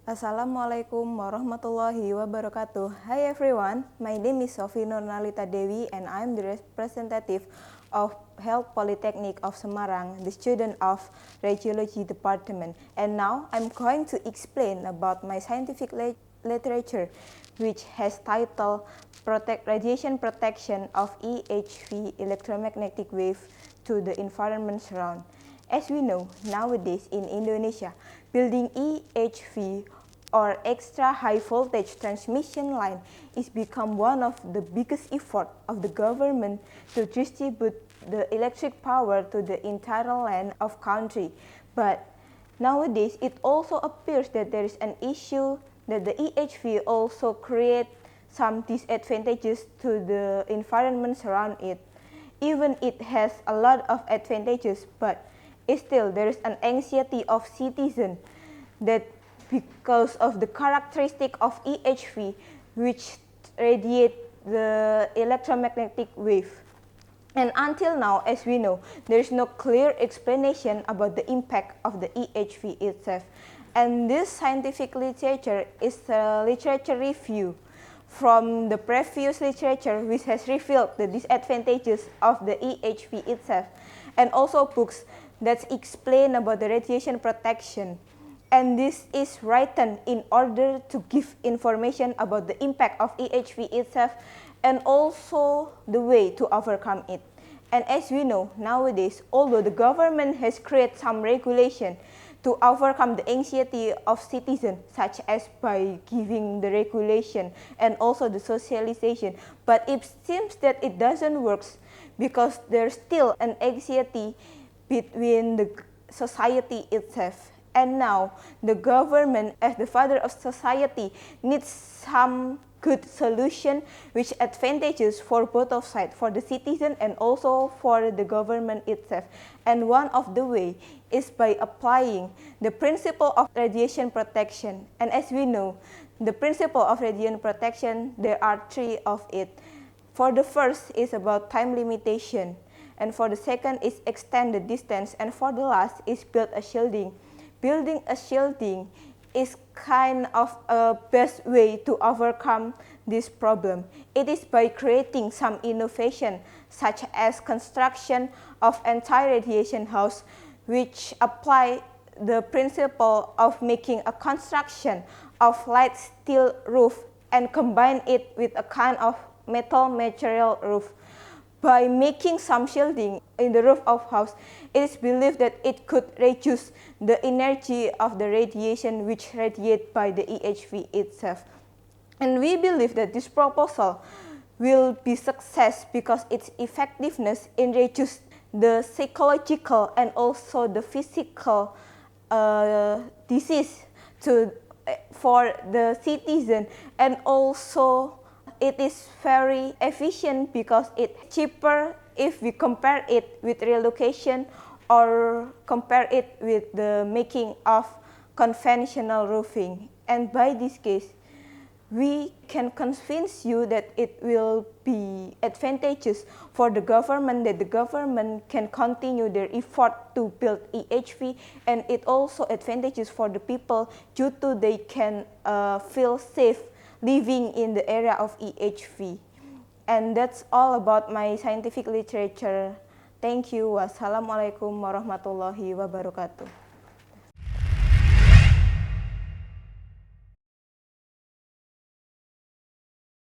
Assalamualaikum warahmatullahi wabarakatuh. Hi everyone, my name is Sofie Nornalita Dewi and I'm the representative of Health Poltekkes of Semarang, the student of Radiology Department. And now I'm going to explain about my scientific literature, which has title Radiation Protection of EHV electromagnetic wave to the environment surround. As we know, nowadays in Indonesia, building EHV or extra high voltage transmission line is become one of the biggest effort of the government to distribute the electric power to the entire land of country. But nowadays, it also appears that there is an issue that the EHV also create some disadvantages to the environment around it. Even it has a lot of advantages, but still there is an anxiety of citizens that because of the characteristic of EHV, which radiate the electromagnetic wave. And until now, as we know, there is no clear explanation about the impact of the EHV itself. And this scientific literature is a literature review from the previous literature which has revealed the disadvantages of the EHV itself, and also books that explain about the radiation protection. And this is written in order to give information about the impact of EHV itself and also the way to overcome it. And as we know, nowadays, although the government has created some regulation to overcome the anxiety of citizens, such as by giving the regulation and also the socialization, but it seems that it doesn't work because there's still an anxiety between the society itself. And now the government, as the father of society, needs some good solution which advantages for both of sides, for the citizen and also for the government itself. And one of the way is by applying the principle of radiation protection. And as we know, the principle of radiation protection, there are three of it. For the first is about time limitation, and for the second is extend the distance, and for the last is build a shielding. Building a shielding is kind of a best way to overcome this problem. It is by creating some innovation such as construction of anti-radiation house, which apply the principle of making a construction of light steel roof and combine it with a kind of metal material roof. By making some shielding in the roof of house, it is believed that it could reduce the energy of the radiation which radiate by the EHV itself. And we believe that this proposal will be success because its effectiveness in reduce the psychological and also the physical disease for the citizen, and also it is very efficient because it's cheaper if we compare it with relocation or compare it with the making of conventional roofing. And by this case, we can convince you that it will be advantageous for the government, that the government can continue their effort to build EHV, and it also advantageous for the people due to they can feel safe living in the area of EHV. And that's all about my scientific literature. Thank you. Wassalamualaikum warahmatullahi wabarakatuh.